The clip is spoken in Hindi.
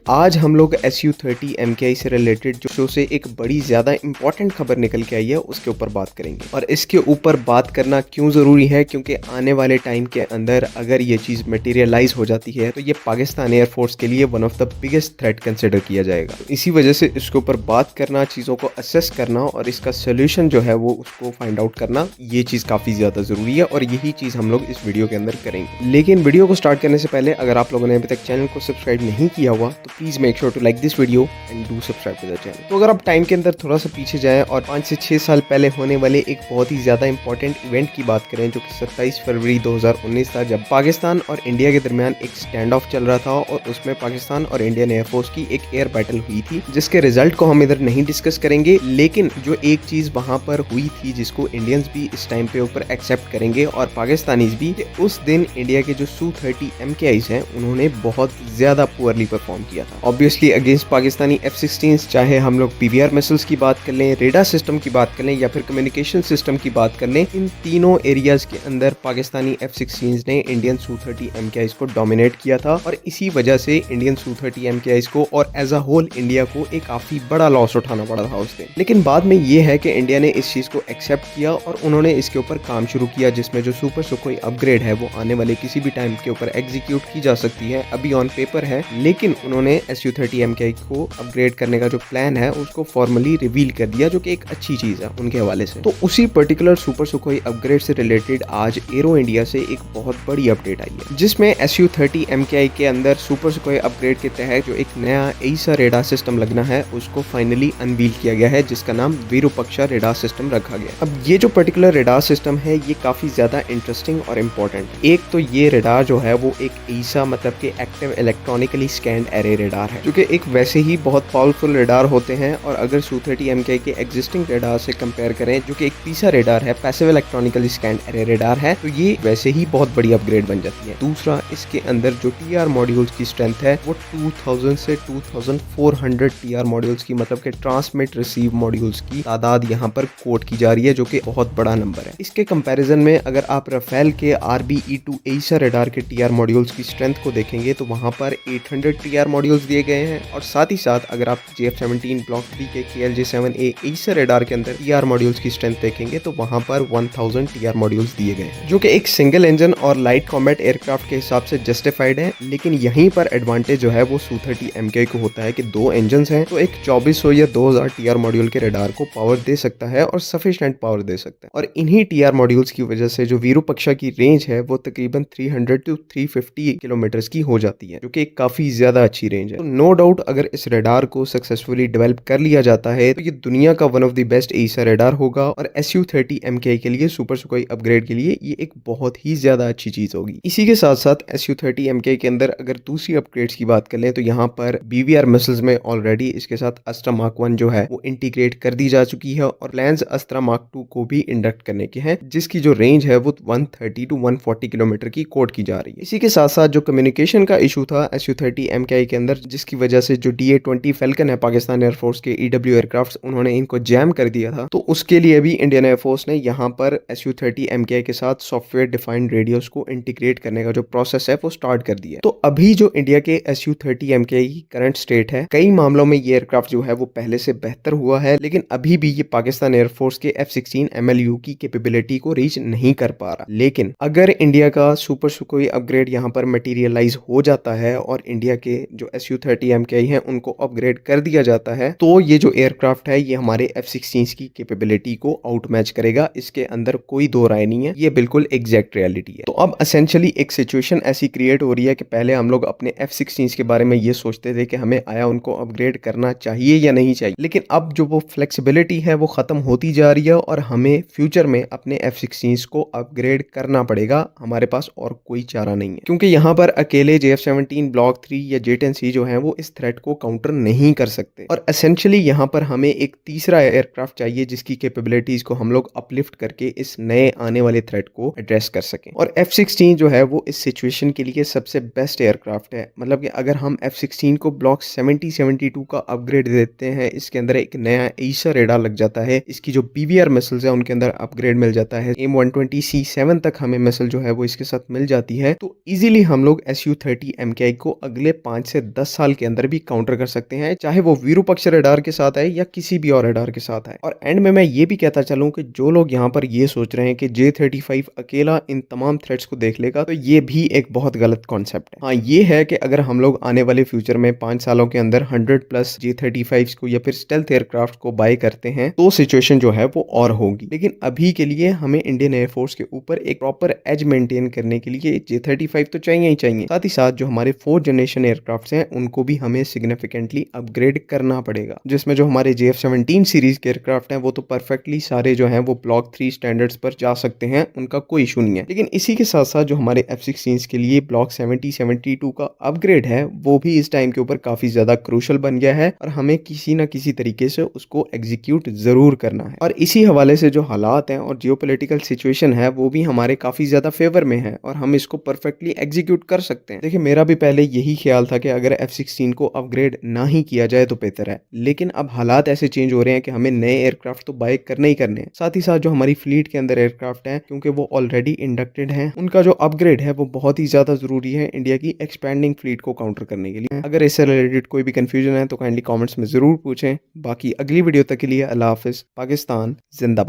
आज हम लोग SU-30 MKI से रिलेटेड जो शो से एक बड़ी ज़्यादा इंपॉर्टेंट खबर निकल के आई है उसके ऊपर बात करेंगे। और इसके ऊपर बात करना क्यों ज़रूरी है, क्योंकि आने वाले टाइम के अंदर अगर ये चीज़ मटेरियलाइज हो जाती है तो ये पाकिस्तान एयरफोर्स के लिए one of the biggest threat consider किया जाएगा। इसी वजह से इसके ऊपर बात करना, चीज़ों को असेस करना और इसका सोल्यूशन जो है वो उसको फाइंड आउट करना, ये चीज़ काफ़ी ज़्यादा ज़रूरी है और यही चीज़ हम लोग इस वीडियो के अंदर करेंगे। लेकिन वीडियो को स्टार्ट करने से पहले अगर आप लोगों ने अभी तक चैनल को सब्सक्राइब नहीं किया हुआ तो please make sure to like this video and do subscribe to the channel. तो अगर आप टाइम के अंदर थोड़ा सा पीछे जाएं और 5 से 6 साल पहले होने वाले एक बहुत ही ज्यादा इंपॉर्टेंट इवेंट की बात करें जो कि 27 फरवरी 2019 था, जब पाकिस्तान और इंडिया के दरमियान एक स्टैंड ऑफ चल रहा था और उसमें पाकिस्तान और इंडियन एयरफोर्स की एक एयर बैटल हुई थी, जिसके रिजल्ट को हम इधर नहीं डिस्कस करेंगे। लेकिन जो एक चीज वहां पर हुई थी जिसको इंडियंस भी इस टाइम पे ऊपर एक्सेप्ट करेंगे और पाकिस्तानीज भी, उस दिन इंडिया के जो SU-30 MKIs हैं उन्होंने बहुत ज्यादा पुअरली परफॉर्म किया था। ऑब्वियसली अगेंस्ट पाकिस्तानी F-16, चाहे हम लोग PBR मिसाइल्स की बात कर लें, रेडार सिस्टम की बात कर लें या फिर कम्युनिकेशन सिस्टम की बात कर लें, इन तीनों एरियाज के अंदर पाकिस्तानी F-16 ने इंडियन SU-30 MKIs को डोमिनेट किया था और इसी वजह से इंडियन SU-30 MKIs को और एज अ होल इंडिया को एक काफी बड़ा लॉस उठाना पड़ा था उस दिन। लेकिन बाद में ये है कि इंडिया ने इस चीज को एक्सेप्ट किया और उन्होंने इसके ऊपर काम शुरू किया, जिसमें जो सुपर सुखोई अपग्रेड है वो आने वाले किसी भी टाइम के ऊपर एग्जीक्यूट की जा सकती है। अभी ऑन पेपर है, लेकिन उन्होंने SU-30 MKI को अपग्रेड करने का जो प्लान है उसको फॉर्मली रिवील कर दिया, जो कि एक अच्छी चीज है उनके हवाले से। तो उसी पर्टिकुलर सुपर सुखोई अपग्रेड से रिलेटेड आज एरो इंडिया से एक बहुत बड़ी अपडेट आई है, जिसमें SU-30 MKI के अंदर सुपर सुखोई अपग्रेड के तहत जो एक नया एईसा रेडार सिस्टम लगना है उसको फाइनली अनवील किया गया है, जिसका नाम विरूपक्षा रेडार सिस्टम रखा गया। अब ये जो पर्टिकुलर रेडार सिस्टम है ये काफी ज्यादा इंटरेस्टिंग और इम्पोर्टेंट है। एक तो ये रेडार जो है वो एक एईसा मतलब कि active electronically scanned array radar है, जो कि एक वैसे ही बहुत पावरफुल रेडार होते हैं। और अगर SU-30 MKI के एग्जिस्टिंग रेडार से कंपेयर करें जो कि एक पीसा रेडार है, passive electronically scanned array radar है, तो ये वैसे ही बहुत बड़ी अपग्रेड बन जाती है। दूसरा, इसके अंदर जो TR मॉड्यूल्स की स्ट्रेंथ है वो 2000 से 2400 TR मॉड्यूल्स की, मतलब कि ट्रांसमिट रिसीव मॉड्यूल्स की तादाद यहाँ पर कोट की जा रही है, जो कि बहुत बड़ा नंबर है। इसके कंपैरिजन में अगर आप राफेल के RBE-2 एईसा रेडार के TR मॉड्यूल्स की स्ट्रेंथ को देखेंगे तो वहां पर 800 TR मॉड्यूल्स दिए गए हैं, और साथ ही साथ अगर आप JF-17 ब्लॉक 3 के KLJ-7A एईसा रेडार के अंदर TR मॉड्यूल्स की स्ट्रेंथ देखेंगे तो वहां पर 1000 TR मॉड्यूल्स दिए गए हैं, जो कि एक सिंगल इंजन और लाइट कॉम्बैट एयरक्राफ्ट के हिसाब से जस्टिफाइड है। लेकिन यहीं पर एडवांटेज जो है वो SU-30 MKI को होता है कि दो इंजन हैं, तो एक 2400 या 2000 TR मॉड्यूल के रेडार को पावर दे सकता है और सफिशिएंट पावर दे सकता है। और इन्हीं TR मॉड्यूल्स की वजह से जो विरूपक्षा की रेंज है वो तकरीबन 300 टू 350 किलोमीटर्स की हो जाती है, जो कि काफी ज्यादा अच्छी रेंज है। तो नो डाउट अगर इस रेडार को सक्सेसफुली डेवलप कर लिया जाता है तो ये दुनिया का one of the best AESA radar होगा और SU-30 MKI के लिए सुपर सुखोई अपग्रेड के लिए ये एक बहुत ही ज्यादा अच्छी चीज होगी। इसी के साथ साथ SU-30 MKI के अंदर अगर दूसरी अपग्रेड्स की बात कर लें तो यहाँ पर BVR मिसाइल्स में ऑलरेडी इसके साथ अस्त्रा मार्क 1 जो है वो इंटीग्रेट कर दी जा चुकी है और प्लान्स अस्त्रा मार्क 2 को भी इंडक्ट करने के हैं, जिसकी जो रेंज है वो 130 टू 140 किलोमीटर की कोट की जा रही है। इसी के साथ साथ जो कम्युनिकेशन का इशू था SU-30 MKI के अंदर, जिसकी वजह से जो DA-20 फैल्कन है पाकिस्तान एयरफोर्स के EW एयरक्राफ्ट, उन्होंने इनको जैम कर दिया था, तो उसके लिए भी इंडियन एयरफोर्स ने यहाँ पर SU-30 MKI के साथ सॉफ्टवेयर डिफाइंड रेडियोस को इंटीग्रेट करने का जो प्रोसेस है वो स्टार्ट कर दिया है। तो अभी जो इंडिया के SU-30 MKI की करंट स्टेट है, कई मामलों में ये एयरक्राफ्ट जो है वो पहले से बेहतर हुआ है, लेकिन अभी भी ये पाकिस्तान एयरफोर्स के F-16 MLU की कैपेबिलिटी को रीच नहीं कर पा रहा। लेकिन अगर इंडिया का सुपर सुखोई अपग्रेड यहाँ पर मटेरियलाइज हो जाता है और इंडिया के जो SU-30 MKI हैं उनको अपग्रेड कर दिया जाता है, तो ये जो एयरक्राफ्ट है ये हमारे F-16 की कैपेबिलिटी को आउट मैच करेगा। इसके अंदर कोई दो राय नहीं है, ये बिल्कुल एग्जैक्ट रियलिटी है। तो अब एसेंशियली एक सिचुएशन ऐसी क्रिएट हो रही है कि पहले हम लोग अपने F-16 के बारे में ये सोचते थे कि हमें आया उनको अपग्रेड करना चाहिए या नहीं चाहिए, लेकिन अब जो वो फ्लेक्सिबिलिटी है वो खत्म होती जा रही है और हमें फ्यूचर में अपने F-16 को अपग्रेड करना पड़ेगा। हमारे पास और कोई चारा नहीं है, क्योंकि यहाँ पर अकेले JF-17 ब्लॉक 3 या J-10C जो है वो इस थ्रेट को काउंटर नहीं कर सकते। और एसेंशियली यहाँ पर हमें एक तीसरा एयरक्राफ्ट चाहिए जिसकी कैपेबिलिटीज को हम लोग अपलिफ्ट करके इस नए आने वाले थ्रेट को एड्रेस कर सकें। और F-16 जो है वो इस सिचुएशन के लिए सबसे बेस्ट एयरक्राफ्ट है। मतलब कि अगर हम F-16 को ब्लॉक 70-72 का अपग्रेड देते हैं, इसके अंदर एक नया एईसा रेडार लग जाता है, इसकी जो BVR मिसाइल्स है उनके अंदर अपग्रेड मिल जाता है, AIM-120C7 तक हमें मिसाइल जो है वो इसके साथ मिल जाती है, तो इजीली हम लोग SU-30 MKI को अगले 5 से 10 साल के अंदर भी काउंटर कर सकते हैं, चाहे वो विरूपाक्ष रडार के साथ आए या किसी भी और रडार के साथ आए। और एंड में मैं ये भी कहता चलूं कि जो लोग यहाँ पर ये सोच रहे हैं कि J-35 अकेला इन तमाम थ्रेट्स को देख लेगा, तो ये भी एक बहुत गलत कॉन्सेप्ट है। हाँ, ये है कि अगर हम लोग आने वाले फ्यूचर में 5 सालों के अंदर 100+ J-35 को या फिर स्टेल्थ एयरक्राफ्ट को बाय करते हैं, तो सिचुएशन जो है वो और होगी। लेकिन अभी के लिए हमें इंडियन एयरफोर्स के ऊपर एक प्रॉपर एज मेंटेन करने के लिए J-35 तो चाहिए ही चाहिए। साथ ही साथ जो हमारे 4th जनरेशन एयरक्राफ्ट हैं, उनको भी हमें सिग्निफिकेंटली अपग्रेड करना पड़ेगा, जिसमें जो हमारे JF-17 सीरीज के एयरक्राफ्ट हैं, वो तो परफेक्टली सारे जो हैं वो ब्लॉक 3 स्टैंडर्ड्स पर जा सकते हैं, उनका कोई इशू नहीं है। लेकिन इसी के साथ साथ जो हमारे F-16 के लिए ब्लॉक 70-72 का अपग्रेड है, वो भी इस टाइम के ऊपर काफी ज्यादा क्रूशल बन गया है और हमें किसी ना किसी तरीके से उसको एग्जीक्यूट जरूर करना है। और इसी हवाले से जो हालात हैं और जियोपॉलिटिकल सिचुएशन है, वो भी हमारे काफी ज्यादा फेवर में है और हम इसको परफेक्टली एग्जीक्यूट कर सकते हैं। देखिए, मेरा भी पहले यही ख्याल था कि अगर F-16 को अपग्रेड ना ही किया जाए तो बेहतर है, लेकिन अब हालात ऐसे चेंज हो रहे हैं कि हमें नए एयरक्राफ्ट तो बाय करने ही करने हैं। साथ ही साथ जो हमारी फ्लीट के अंदर एयरक्राफ्ट हैं, क्योंकि वो ऑलरेडी इंडक्टेड हैं, उनका जो अपग्रेड है वो बहुत ही ज्यादा जरूरी है इंडिया की एक्सपैंडिंग फ्लीट को काउंटर करने के लिए। अगर इससे रिलेटेड कोई भी कंफ्यूजन है तो काइंडली कमेंट्स में जरूर पूछें। बाकी अगली वीडियो तक के लिए अल्लाह हाफिज। पाकिस्तान जिंदाबाद।